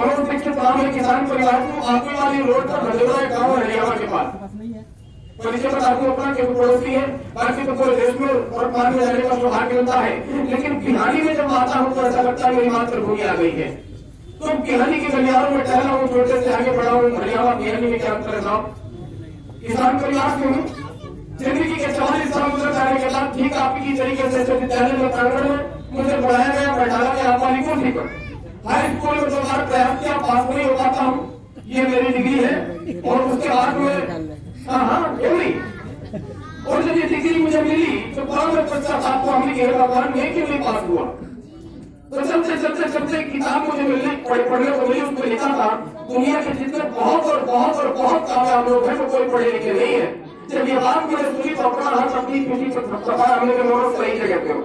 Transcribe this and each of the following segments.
मनोशिक्षित गाँव में किसान परिवार को आगे वाली रोड पर भजोरा गाँव हरियाणा के पास परिचय बता दूं अपना कि पड़ोसी है, बाकी तो पूरे देश में और पार में जाने का सौभाग्य मिलता है, लेकिन बिहारी में जब आता हूँ तो ऐसा लगता है मेरी मातृभूमि आ गई है। तो बिहारी के गलियारों में टहला हूँ, छोटे से आगे बढ़ा हूँ, हरियाणा बिहारी में क्या अंतर है साहब। किसान परिवार से हूँ, जिंदगी के 44 साल गुजर जाने के बाद ठीक आपकी तरीके से विद्यालय में प्रांगण में मुझे बढ़ाया गया, बैठाया गया आप वाली कुर्सी पर। हाई स्कूल में 2 बार प्रयास किया, पास नहीं हो पाता हूँ, ये मेरी डिग्री है। और उसके बाद में हाँ क्यों नहीं, और जब ये डिग्री मुझे मिली तो बाद में पश्चाताप को हमने कहा भगवान मैं क्यों नहीं पास हुआ। तो चलते किताब मुझे मिलने पढ़ने को मिली, उसमें लिखा था दुनिया के जितने बहुत कामयाब लोग हैं वो कोई पढ़े लिखे नहीं है। जब ये बात मैंने सुनी तो अपना हाथ अपनी पीठी पर थपथपाया, हमने कहा सही जगह पे हो।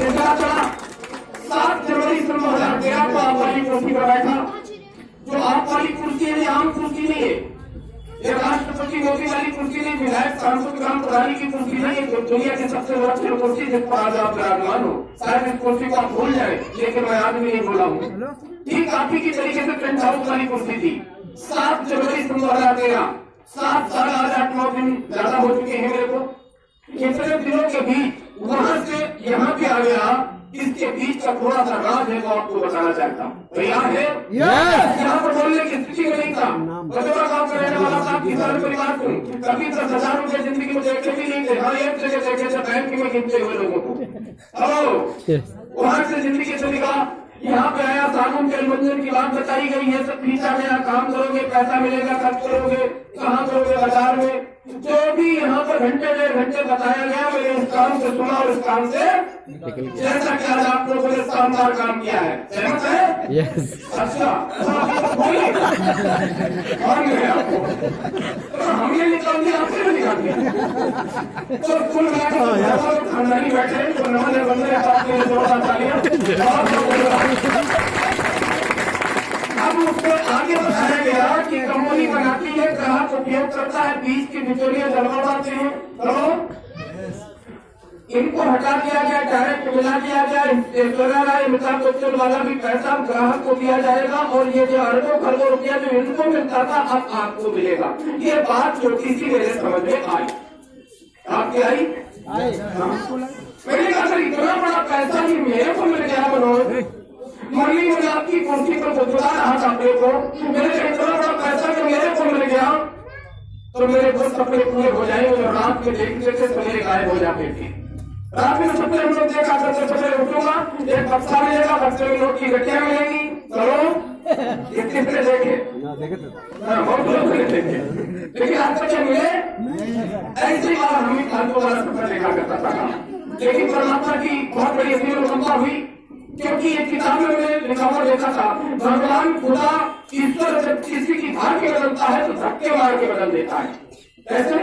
चला 7 जनवरी 2013 को आप वाली कुर्सी पर बैठा। जो आप वाली कुर्सी है ये आम कुर्सी नहीं है, ये राष्ट्रपति मोदी वाली कुर्सी नहीं, विधायक सांसद ग्राम प्रधानी की कुर्सी नहीं है। दुनिया की सबसे सुरक्षित कुर्सी जिस पर आज आप विराजमान हो, शायद इस कुर्सी को आप भूल जाए, लेकिन मैं आज भी नहीं भूला हूँ। ठीक आप ही की तरीके से टेंट हाउस वाली कुर्सी थी। 7 जनवरी 2013, 7 साल आज 8-9 दिन ज्यादा हो चुके हैं मेरे को। इतने दिनों के बीच वहां से यहाँ पे आ गया, इसके बीच का थोड़ा सा राज है वो आपको बताना चाहता हूँ। तैयार है? यहाँ पर बोलने की स्थिति में नहीं था। भजोरा गाँव का रहने वाला था, किसान परिवार को कभी 10,000 रुपए जिंदगी में देखे भी नहीं थे। हाँ एक जगह देखे थे बैंक में गिनते हुए लोगों को। वहां से जिंदगी से निकाला, यहाँ पे आया, साबुन तेल मंजन की बात बताई गई है, सब खींचा गया, काम करोगे पैसा मिलेगा, खर्च करोगे कहाँ करोगे बाजार में, जो भी यहाँ पर घंटे 1.5 घंटे बताया गया मैंने इस काम से सुना और इस काम से जैसा कि आज आप लोगों ने शानदार काम किया है। सहमत है? अच्छा हम ये निकाल दिया, आपसे भी निकाल दिया। तो कुल खानदानी बैठे तो नमन बंदे अब उसको आगे बताया गया कि कंपनी बनाती है, ग्राहक उपयोग करता है, बीच की बिचौलियां डलवाते हैं, तो इनको हटा दिया गया, डायरेक्ट मिला दिया गया। अमिताभ बच्चन वाला भी पैसा ग्राहक को दिया जाएगा और ये जो अरबों खरबों रुपया जो इनको मिलता था अब आपको मिलेगा। ये बात छोटी सी मेरे समझ में आई, आपकी आई? मैंने कहा सर इतना बड़ा पैसा ही मेरे को मिल गया मनोज, मरनी में आपकी कुर्सी पर गुजरा रहा था अपने को, मेरे इतना बड़ा पैसा जो मेरे को मिल गया तो मेरे दोस्त अपने पूरे हो जाएंगे। और रात में देखते थे सवेरे गायब हो जाते थे। रात में सबसे हम लोग देखा करते सवेरे उठूंगा, एक बक्सा मिलेगा, बक्से में लोग की गट्टियां मिलेंगी, चलो ये कितने देखे बहुत लोग देखे, लेकिन आज तक मिले ऐसी बात हम ही फालतू वाला सफर देखा करता था। लेकिन परमात्मा की बहुत बड़ी असीम क्षमता हुई, क्योंकि एक किताब में मैंने लिखा हुआ देखा था, भगवान खुदा ईश्वर जब किसी की भाग्य बदलता है तो धक्के मार के बदल देता है। कैसे?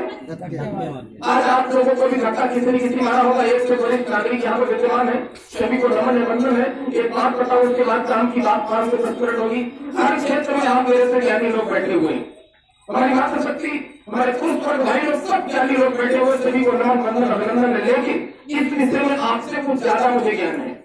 आज आप लोगों को भी धक्का किसी न किसी मारा होगा। एक से वरिष्ठ नागरिक यहाँ पर विद्यमान है, सभी को नमन है, वंदन है। एक बात बताओ, उसके बाद काम की बात 5 से 10 मिनट होगी। हर क्षेत्र में आप मेरे से ज्ञानी लोग बैठे हुए हैं, हमारी माता शक्ति, हमारे पुरुष और भाई लोग, सब ज्ञानी लोग बैठे हुए, सभी को नमन वंदन अभिनंदन है। लेकिन इस विषय में आपसे कुछ ज्यादा मुझे ज्ञान है,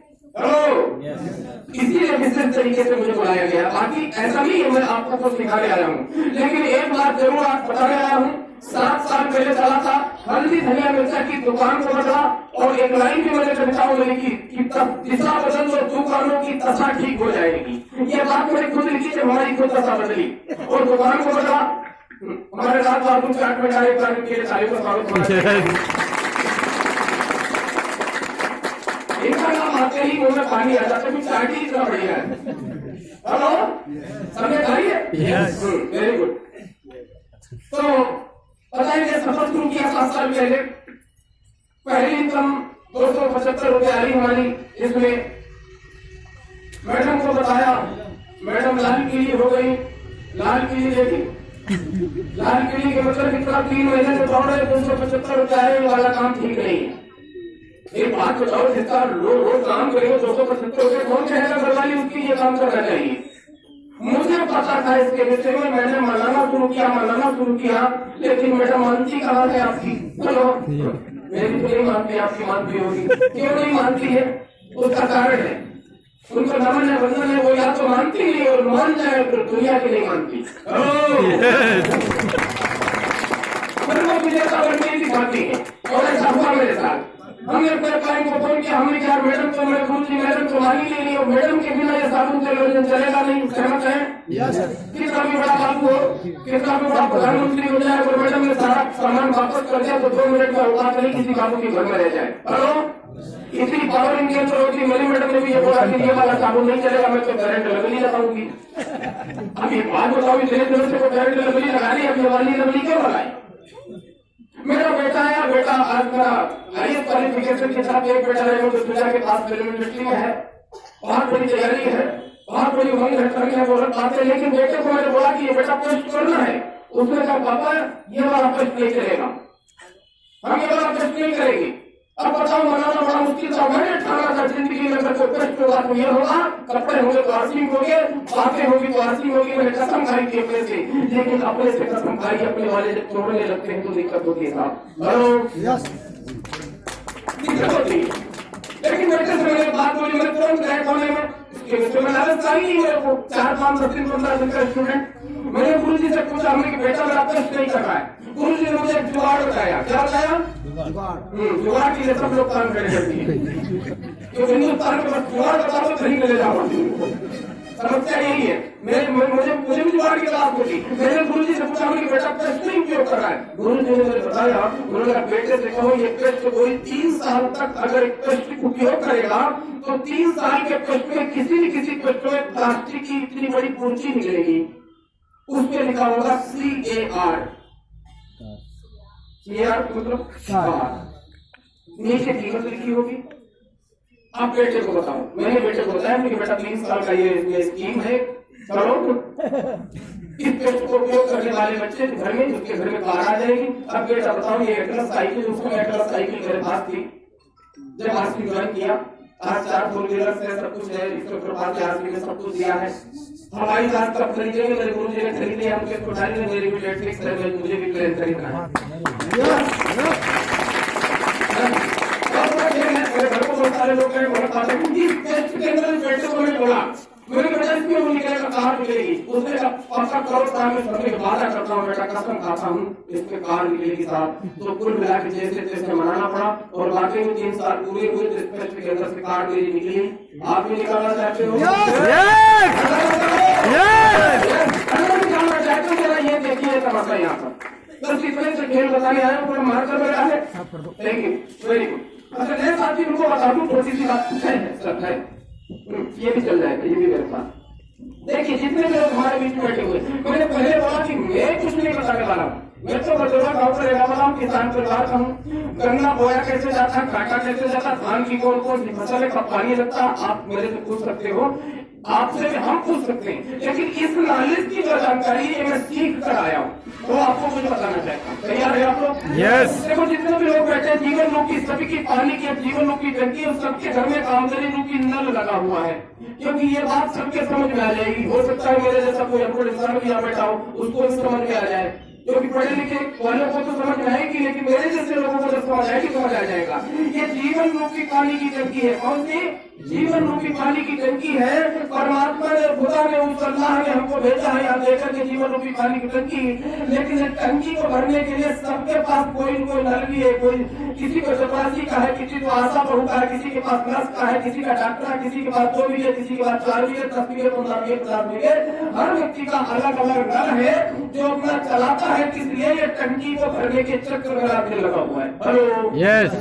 इसीलिए विशेष तरीके से मुझे बुलाया गया। बाकी ऐसा नहीं है मैं आपको कुछ सिखाने आया हूँ, लेकिन एक बात जरूर आप बताने आया हूँ। 7 साल पहले चला था, हल्दी धनिया मिर्चा की दुकान को बदला और एक लाइन भी मैंने कविताओं में लिखी कि तब दिशा बदल दो दुकानों की दशा ठीक हो जाएगी। ये बात मैंने खुद लिखी जब हमारी खुद दशा बदली और दुकान को बदला। हमारे रात बहादुर चाट में कार्यक्रम के कार्य को स्वागत होना चाहिए। इनका नाम आते ही मुंह में पानी आ जाता है, चाट ही इतना बढ़िया है। हेलो, समझ आई है? Very good. तो बताइए, सफर शुरू किया 7 साल पहले, पहली इनकम 275 रुपये आ रही हमारी। इसमें मैडम को बताया, मैडम लाल किली हो गई, लाल किली देखी, लाल किली के मतलब इतना 3 महीने से दौड़ रहे, 275 रुपये आए वाला काम ठीक नहीं है। एक बात बताओ, जिसका रोज काम करेंगे 275 रुपये, कौन कहेगा घरवाली उसकी ये काम करना चाहिए? मुझे पता था इसके विषय में, मैंने मनाना शुरू किया, लेकिन मैडम मानती कहाँ है आपकी। चलो मेरी तो नहीं मानती, आपकी मानती होगी। क्यों नहीं मानती है? उसका कारण है, उनको नमन है, वंदन है, वो या तो मानती नहीं और मान जाए तो दुनिया की नहीं मानती। वो विजेता बनने की दिखाती है और ऐसा हुआ मेरे साथ। हमने अपने क्लाइंट को फोन किया, हमने कहा मैडम तो मेरे गुरुजी मैडम तो मान ही ले रही हो, मैडम के बिना ये साबुन तेल योजना चलेगा नहीं, सहमत है? कितना भी बड़ा बाबू हो, कितना भी बड़ा प्रधानमंत्री हो जाए, अगर मैडम ने सारा सामान वापस कर दिया तो 2 मिनट में औकात नहीं किसी बाबू के घर में रह जाए। हेलो, इतनी पावर इनके अंदर होती। मेरी मैडम ने भी ये बोला कि ये वाला साबुन नहीं चलेगा, मैं तो करंट लगनी लगाऊंगी। अब ये बात बताओ, इतने दिनों से करंट लगनी लगा ली, अब ये वाली लगनी क्यों लगाई? मेरा बेटा है, बेटा आज मेरा हाईएस्ट क्वालिफिकेशन के साथ एक बेटा है जो दुनिया के पास फिल्म इंडस्ट्री में है, बहुत बड़ी तैयारी है, बहुत बड़ी उमंग है, करनी है, बोलत बात है। लेकिन बेटे को मैंने बोला कि ये बेटा पोस्ट करना है, उसने कहा पापा ये वाला पोस्ट नहीं चलेगा, हम ये वाला पोस्ट नहीं करेंगे। अब बताओ, मनाना बड़ा मुश्किल था। मैंने ठाना था जिंदगी में अगर कोई कष्ट होगा तो ये होगा, कपड़े होंगे तो आर्थिंग होंगे, बातें होगी तो आर्थिंग होगी। मैंने कसम खाई थी अपने से, लेकिन अपने से कसम खाई अपने वाले जब तोड़ने लगते हैं तो दिक्कत होती है साहब। दिक्कत होती है। लेकिन बेटे से मैंने बात बोली, मैंने तुरंत गए कोने में, मैं लालच आई नहीं मेरे को, 4-5 दिन 15 दिन का स्टूडेंट। मैंने गुरुजी से पूछा, हमने बेटा मेरा टेस्ट नहीं कर रहा है। गुरुजी ने मुझे जुगाड़ बताया। क्या बताया? जुगाड़ के लिए सब लोग काम करे जाती है, क्योंकि हिंदुस्तान में बस जुगाड़ बता दो कहीं ले जाओ। समस्या यही है। मुझे भी जुगाड़ की तलाश होती। मैंने गुरुजी से पूछा कि बेटा टेस्ट नहीं क्यों कर रहा है? गुरुजी ने मुझे बताया, उन्होंने बेटे से कहो ये टेस्ट कोई 3 साल तक अगर टेस्ट उपयोग करेगा तो 3 साल के टेस्ट में किसी न किसी टेस्ट में प्लास्टिक की इतनी बड़ी पूंजी निकलेगी, उस पर लिखा होगा CAR, मतलब नीचे कीमत लिखी होगी। आप बेटे को बताओ, मैंने बेटे को बताया कि बेटा 3 साल का ये स्कीम है, चलो इस टेस्ट को उपयोग करने वाले बच्चे घर में, उसके घर में कार आ जाएगी। अब बेटा बताओ, ये एटलस साइकिल, उसको एटलस साइकिल मेरे पास थी जब आरसी ज्वाइन किया। आज 4 4 व्हीलर से सब कुछ है, इसके ऊपर के आरसी में सब कुछ दिया है। हवाई जहाज कब खरीदेंगे? मेरे गुरुजी ने खरीदे, हम उसके कोठारी में मेरी भी नेटफ्लिक्स है, मुझे भी प्लेन खरीदना है। घर को बहुत सारे लोग बेटे को मैंने बोला, मेरे बेटा इसमें वो निकलेगा, कार निकलेगी। उसने कहा करोड़ काम में करने के वादा करता हूँ बेटा, कसम खाता हूँ इसमें कार निकलेगी साहब। तो कुल मिला के जैसे तैसे मनाना पड़ा और वाकई में 3 साल पूरे हुए के अंदर से कार मेरी निकली। आप भी निकालना चाहते हो? निकालना चाहते हो? जरा ये देखिए तमाशा यहाँ पर, बस इतने से खेल बताने आया हूँ, थोड़ा मार कर बैठा है। Thank you, very good. अच्छा नए साथी उनको बता दूं, थोड़ी सी बात है, सब है, ये भी चल जाएगा, ये भी मेरे पास। देखिए जितने भी लोग हमारे बीच में बैठे हुए, मैंने पहले बोला कि मैं कुछ नहीं बताने वाला हूँ, मैं तो बतौर डॉक्टर रहने वाला हूँ, किसान परिवार का हूँ। गन्ना बोया कैसे जाता, काटा कैसे जाता, धान की कौन कौन सी फसल है, कब पानी लगता, आप मेरे से पूछ सकते हो, आपसे भी हम पूछ सकते हैं। लेकिन इस नॉलेज की जो जानकारी है मैं सीख कर आया हूँ, तो आपको कुछ बताना चाहता हूँ। तैयार है आप लोग? यस। देखो जितने भी लोग बैठे हैं, जीवन रूपी सभी की पानी की जीवन रूपी टंकी, और सबके घर में आमदनी रूपी नल लगा हुआ है, क्योंकि ये बात सबके समझ में आ जाएगी। हो सकता है मेरे जैसा कोई अनपढ़ इंसान भी यहाँ बैठा हो, उसको भी समझ में आ जाए, क्योंकि पढ़े लिखे वालों को तो समझ में आएगी, लेकिन मेरे जैसे लोगों को जब समझ आएगी समझ आ जाएगा। ये जीवन रूपी पानी की टंकी है। कौन सी? जीवन रूपी पानी की टंकी है। परमात्मा ने, खुदा ने, उस अल्लाह ने हमको भेजा है यहाँ लेकर के जीवन रूपी पानी की टंकी। लेकिन इस टंकी को भरने के लिए सबके पास कोई न कोई नल भी है। कोई किसी को चपरासी का है, किसी को आशा बहू का है, किसी के पास नर्स का है, किसी का डॉक्टर है, किसी के पास 2 बीघे, किसी के पास 4 बीघे, 10 बीघे, 15 बीघे, 50 बीघे। हर व्यक्ति का अलग अलग नल है जो अपना चलाता है। किस लिए? ये टंकी को भरने के चक्कर में आके लगा हुआ है। Hello, yes.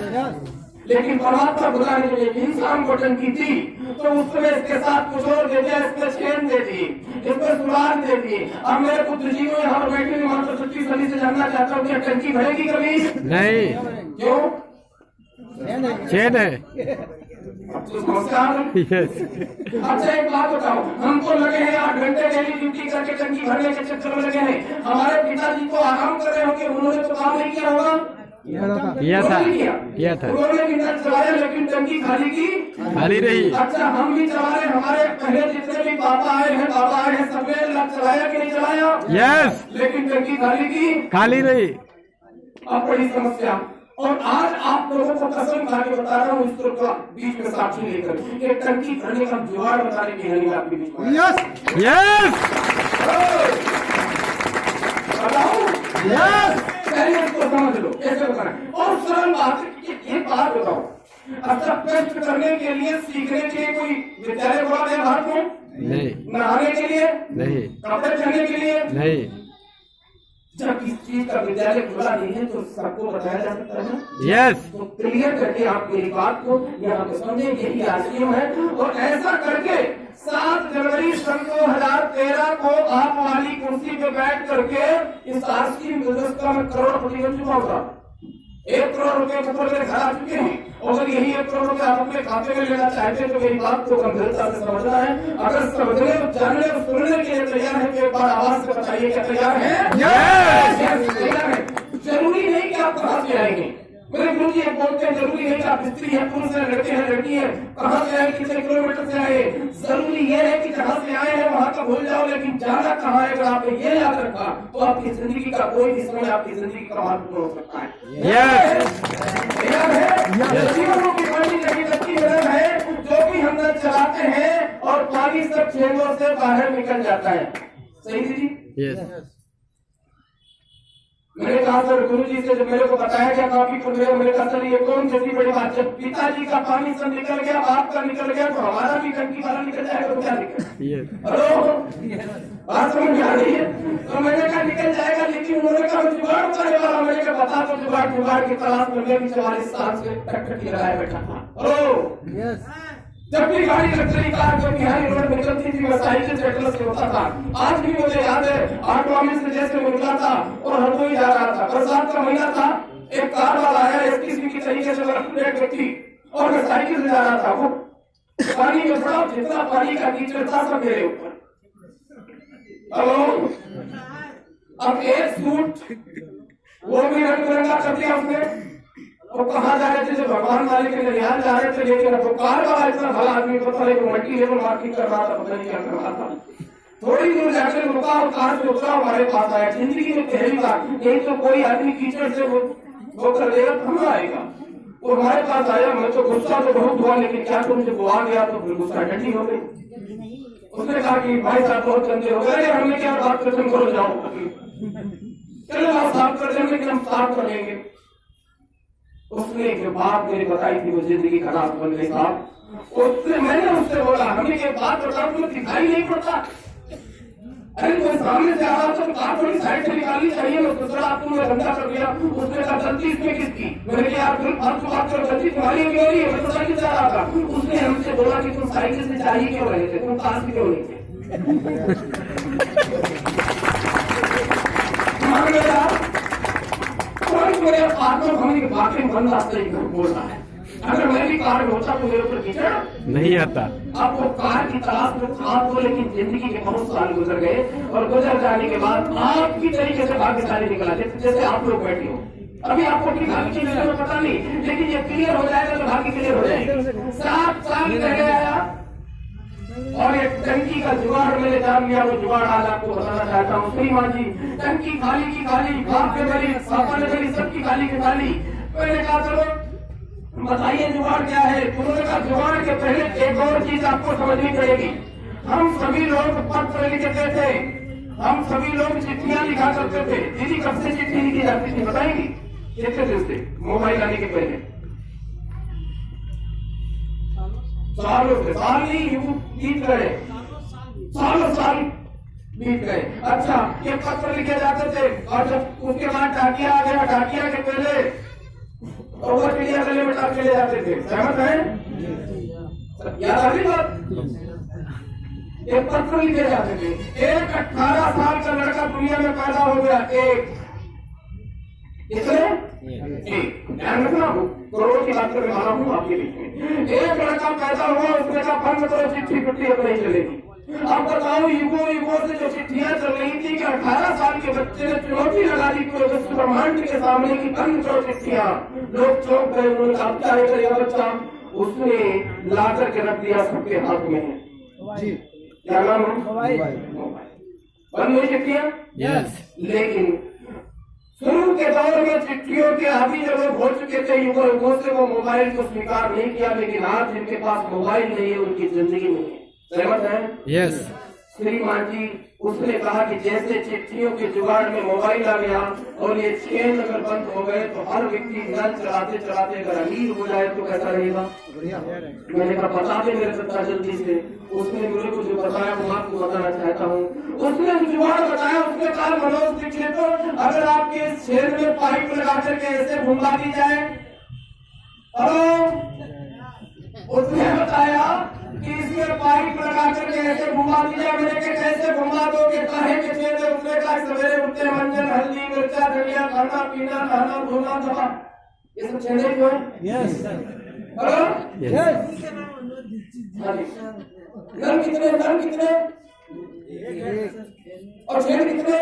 लेकिन परमात्मा खुदा ने जब इंसान को टंकी दी तो उसमें इसके साथ कुछ और दे दिया, इसमें चेन दे दी, इसमें सुराग दे दी। अब मेरे पुत्र जी को यहाँ पर बैठे हुए मात्र सच्ची सभी से जानना चाहता हूँ, क्या टंकी भरेगी कभी? नहीं। क्यों? चेन है। अच्छा एक बात बताओ, हमको लगे हैं 8 घंटे डेली ड्यूटी करके टंकी भरने के चक्कर में लगे हैं। हमारे पिताजी को आराम कर रहे होंगे, उन्होंने तो काम नहीं किया होगा? किया था। उन्होंने भी नल चलाया, लेकिन टंकी खाली रही। अच्छा हम भी चला रहे, हमारे पहले जितने भी बाबा आए हैं सबने नल चलाया कि नहीं चलाया? यस। लेकिन टंकी खाली रही। अब बड़ी समस्या। और आज आप लोगों को कसम खा के बता रहा हूँ, इस तरह का बीच में साक्षी लेकर एक टंकी भरने का जुगाड़ बताने की हरी आपके बीच में। यस यस यस, पहले इसको समझ लो कैसे बताना है। और सरल बात ये बात बताओ, अच्छा कष्ट करने के लिए, सीखने के लिए कोई विद्यालय बना दिया भारत में? नहीं। नहाने के लिए नहीं। कपड़े पहनने के लिए नहीं। जब इस चीज का विद्यालय खुला नहीं है तो सबको बताया जा सकता है। यस। तो क्लियर करके आप मेरी बात को यहाँ पे समझे, यही आशय है। और ऐसा करके 7 जनवरी सन 2013 को आप वाली कुर्सी पे बैठ करके इस राष्ट्रीय व्यवस्था में करोड़पति बन चुका होगा। 1 करोड़ रुपए ऊपर मेरे घर आ चुके हैं। और अगर यही 1 करोड़ रुपए आप अपने खाते में लेना चाहते हैं तो मेरी बात को गंभीरता से समझना है। अगर समझने, जानने और सुनने के लिए तैयार है तो एक बार आवाज से बताइए, क्या तैयार है? तैयार है। जरूरी नहीं कि आप कहाँ से आएंगे। मेरे गुरु जी एक बोलते हैं, जरूरी नहीं कि आप स्त्री है, पुरुष है, लड़के हैं, लड़की है, कहाँ से आए, कितने किलोमीटर से आए। जरूरी ये है कि जहाँ से आए हैं वहां का भूल जाओ, लेकिन जाना कहाँ है। अगर आपने ये याद रखा तो आपकी जिंदगी का कोई भी समय आपकी जिंदगी का महत्वपूर्ण हो सकता है। तैयार है? जीवन की बड़ी लगी लगी नजर है जो भी हम लोग चलाते हैं और पानी सब छेदों से बाहर निकल जाता है। सही जी? यस। मैंने कहा सर गुरु जी से जब मेरे को बताया गया काफी खुल गया, मैंने कहा सर ये कौन सी बड़ी बात, जब पिताजी का पानी सब निकल गया, बाप का निकल गया, तो हमारा भी टंकी वाला निकल जाएगा तो क्या निकल? हेलो, बात समझ में आ रही है? तो मैंने कहा निकल जाएगा, लेकिन उन्होंने कहा जुगाड़ करने वाला, मैंने कहा बता दो जुगाड़ की तलाश में मैं भी 44 साल से टकटकी लगाए बैठा था। हेलो, जब भी गाड़ी लग्जरी कार जो बिहारी रोड में चलती थी मैं साइकिल से एटलस से होता था। आज भी मुझे याद है, ऑटो में से जैसे निकला था और हरदोई जा रहा था, बरसात का महीना था, एक कार वाला आया एसटीसी की तरीके से व्यक्ति और मैं साइकिल से जा रहा था। वो पानी में पड़ा, जितना पानी का कीचड़ था सब मेरे ऊपर। हेलो, अब एक सूट वो भी रंग बिरंगा कर दिया उसने। वो कहाँ जा रहे थे, जो भगवान वाले के ननिहाल जा रहे थे, लेकिन अब कार वाला इतना भला आदमी, पता नहीं वो मल्टी लेवल मार्किंग कर रहा था, पता नहीं क्या कर रहा था। थोड़ी दूर जाकर रुका और कार से उतरा, हमारे पास आया। जिंदगी में पहली बार, नहीं तो कोई आदमी कीचड़ से वो कर देगा तो आएगा। वो हमारे पास आया, मैं तो गुस्सा तो बहुत हुआ, लेकिन क्या तुम जब वो आ गया तो फिर गुस्सा ठंडी हो गई। उसने कहा कि भाई साहब बहुत गंदे हो गए, हमने क्या बात खत्म करो, जाओ चलो आप साफ कर देंगे, लेकिन हम साफ कर लेंगे। उसने जो बात मेरी बताई थी वो जिंदगी खराब बन गई साहब। उसने, मैंने उससे बोला हमें ये बात बताओ, तुम्हें दिखाई नहीं पड़ता? अरे कोई सामने से आ रहा था तो कार थोड़ी साइड से निकालनी चाहिए, मैं दूसरा आप तुमने गंदा कर दिया। उसने कहा गलती इसमें किसकी? मैंने कहा यार फिर फालतू बात करो, गलती तुम्हारी हो रही है, मैं तो साइकिल से आ रहा था। उसने हमसे बोला कि तुम साइकिल से जा ही क्यों रहे थे, तुम कार से क्यों नहीं थे? मेरे आत्मा होने के वाकई बंद रास्ते बोल रहा है। अगर मैं भी कार में होता तो मेरे ऊपर कीचड़ नहीं आता। अब वो कार की तलाश में था तो, लेकिन जिंदगी के बहुत साल गुजर गए और गुजर जाने के बाद आपकी तरीके से भाग्यशाली निकला, जैसे आप लोग बैठे हो। अभी आपको की भाग्य की नजर में पता नहीं, लेकिन ये क्लियर हो जाएगा तो भाग्य क्लियर हो जाएगी। 7 साल पहले आया और एक टंकी का जुगाड़ मैंने जान लिया। वो जुगाड़ आज आपको बताना चाहता हूँ। श्रीमान जी, टंकी खाली की खाली, बाप ने बनी, पापा ने बनी, सबकी खाली की खाली। मैंने कहा चलो बताइए जुगाड़ क्या है। उन्होंने कहा जुगाड़ के पहले एक और चीज आपको समझनी पड़ेगी। हम सभी लोग पत्र लिखते थे, हम सभी लोग चिट्ठियां लिखा करते थे। दीदी कब से चिट्ठी लिखी जाती थी बताएंगी? कितने दिन से? मोबाइल आने के पहले सालों से, साल नहीं बीत गए, सालों साल बीत गए। अच्छा, ये पत्र लिखे जाते थे और जब उसके बाद डाकिया आ गया, डाकिया के पहले ओवर चिड़िया गले में डाक के ले जाते थे। सहमत है? याद आ गई बात? ये पत्र लिखे जाते थे। एक 18 साल का लड़का दुनिया में पैदा हो गया, एक ध्यान रखना, करोड़ों की बात करने वाला हूँ आपके बीच में। एक लड़का पैदा हुआ, उसने कहा बंद करो चिट्ठी, पिट्ठी अब नहीं चलेगी। अब बताओ युगों से जो चिट्ठियां चल रही थी कि 18 साल के बच्चे ने चुनौती लगा दी पूरे विश्व ब्रह्मांड के सामने की बंद करो चिट्ठियां। लोग चौंक गए, उन्होंने कहा क्या करेगा बच्चा? उसने ला करके रख दिया सबके हाथ में। क्या नाम है? बंद हुई चिट्ठियां। लेकिन शुरू के दौर में चिट्ठियों के आदि जो लोग हो चुके थे युगों युगों से, वो मोबाइल को स्वीकार नहीं किया, लेकिन आज जिनके पास मोबाइल नहीं है उनकी जिंदगी नहीं है। सहमत है? यस। श्रीमान जी उसने कहा कि जैसे चिट्ठियों के जुगाड़ में मोबाइल आ गया और ये चेन अगर बंद हो गए तो हर व्यक्ति नल चलाते चलाते अगर अमीर हो जाए तो कैसा रहेगा। मैंने कहा बता दे मेरे सत्ता जल्दी से। उसने मेरे को जो बताया वो आपको बताना चाहता हूँ। उसने जुगाड़ बताया, उसने कहा मनोज दीक्षित तो अगर आपके इस चेन में पाइप लगा करके ऐसे घुमा दी जाए। उसने बताया कि इसमें पाइप लगा करके ऐसे घुमा दिया। मैंने कहा कैसे घुमा दोगे, काहे के चेहरे। उसने कहा सवेरे उठते मंजन हल्दी मिर्चा धनिया खाना पीना नहाना धोना दवा, ये सब चेहरे क्यों है? यस। नल कितने और चेहरे कितने?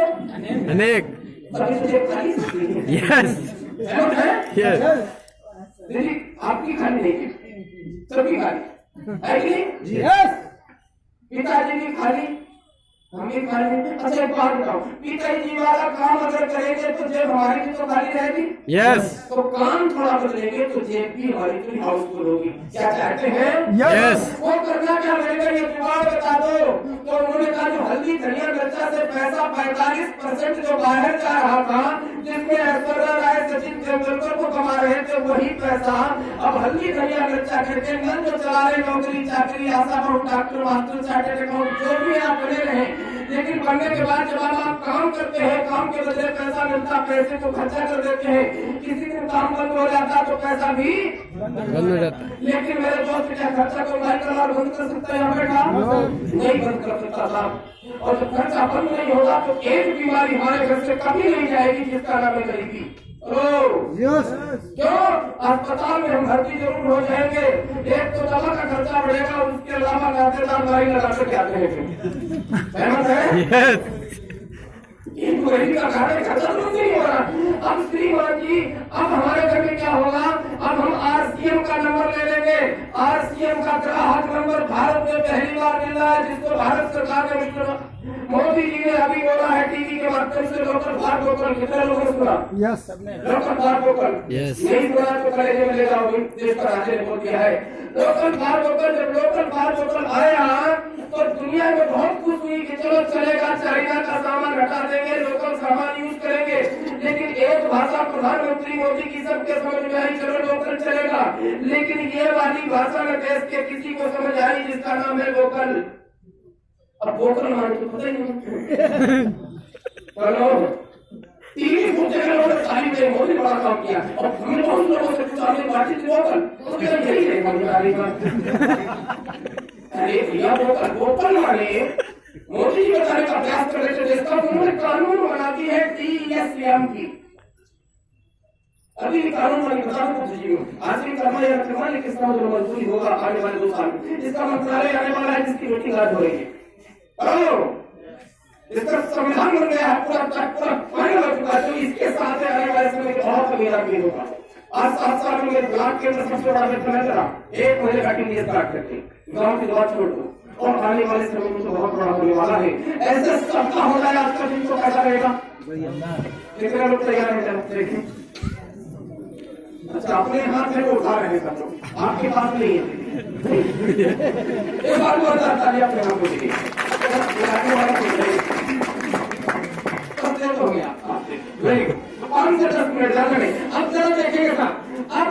अनेक। Yes yes. दीदी आपकी खाली नहीं है, सबकी खाली है कि नहीं? पिताजी की खाली, हमें खाली। अच्छा एक बात बताओ, पिताजी वाला काम अगर करेंगे तो जेब हमारी भी तो खाली रहेगी। यस। तो काम थोड़ा बदलेंगे तो जेब भी हमारी भी हाउसफुल होगी। क्या चाहते हैं? यस। वो करना क्या रहेगा ये जुगाड़ बता दो। तो उन्होंने कहा जो हल्दी धनिया मिर्चा से पैसा 45% जो बाहर जा रहा था, जिसमें ऐश्वर्या राय सचिन तेंदुलकर को कमा रहे थे, वही पैसा अब हल्दी धनिया मिर्चा करके नल जो चला रहे, नौकरी चाकरी आशा बहुत डॉक्टर मास्टर चार्टेड अकाउंट जो भी आप बने रहे, लेकिन बनने के बाद जब आप काम करते हैं, काम के बदले पैसा मिलता, पैसे को खर्चा कर देते हैं। किसी दिन काम बंद हो जाता तो पैसा भी बंद हो जाता। लेकिन मेरे दोस्त क्या खर्चा को मोबाइल का लाभ बंद कर सकता है? बेटा नहीं बंद कर सकता था। और जब खर्चा बंद नहीं होगा तो एक बीमारी हमारे घर से कभी नहीं जाएगी जिसका नाम है गरीबी। क्यों? अस्पताल में हम भर्ती जरूर हो जाएंगे, एक तो दवा का खर्चा बढ़ेगा और उसके अलावा नातेदार दवाई लगा करके आते हैं। सहमत है? एक गरीबी का कारण खर्चा तो नहीं हो रहा। अब श्रीमान जी अब हमारे घर में क्या होगा, अब हम आरसीएम का नंबर ले लेंगे। आरसीएम का ग्राहक नंबर भारत में पहली बार मिल रहा है, जिसको भारत सरकार ने मिश्र मोदी जी ने अभी बोला है टीवी के माध्यम से, लोकल फॉर वोकल। कितने लोगों ने सुना? यस। लोकल फॉर वोकल नहीं सुना तो कलेजे में ले जाओ, देश का राजे ने बोल दिया है लोकल फॉर वोकल। जब लोकल फॉर वोकल आया तो दुनिया में बहुत खुश हुई कि चलो चलेगा, चाइना का सामान हटा देंगे, लोकल सामान यूज करेंगे। लेकिन एक भाषा प्रधानमंत्री मोदी की सबके समझ में आई, चलो लोकल चलेगा। लेकिन ये वाली भाषा में देश के किसी को समझ आई जिसका नाम है लोकल। अब वोकल माने तो पता ही नहीं। चलो तीन मुद्दे के लोगों ने तारीफ में मोदी बड़ा काम किया और हमने बहुत लोगों से पूछा हमने पार्टी से वोकल तो यही है। अरे भैया वोकल माने मोदी जी बताने का प्रयास कर रहे थे। जिसका उन्होंने कानून बना दी है TSM की। अभी कानून वाली बता दो आखिरी कर्मा या कर्मा किस तरह जो मंजूरी होगा आने वाले 2 साल में, जिसका मंत्रालय आने वाला है, जिसकी मीटिंग आज हो रही है। इसका संविधान बन गया है, पूरा फाइनल हो चुका है। तो इसके साथ आने वाले समय में बहुत मेरा भी होगा। आज 7 साल में ब्लॉक के अंदर सबसे बड़ा समय चला, 1 महीने का टीम स्टार्ट करके गाँव की दवा छोड़ दो, और आने वाले समय में तो बहुत बड़ा होने वाला है। ऐसे सबका हो जाए आज का दिन तो कैसा रहेगा? कितने लोग तैयार है? अच्छा अपने हाथ में वो उठा रहे हैं सब लोग, आपके पास नहीं है। एक बार वो ताली अपने हाथ में दीजिए। हो गया 5 से 10 मिनट ज्यादा नहीं। अब जरा देखिएगा, अब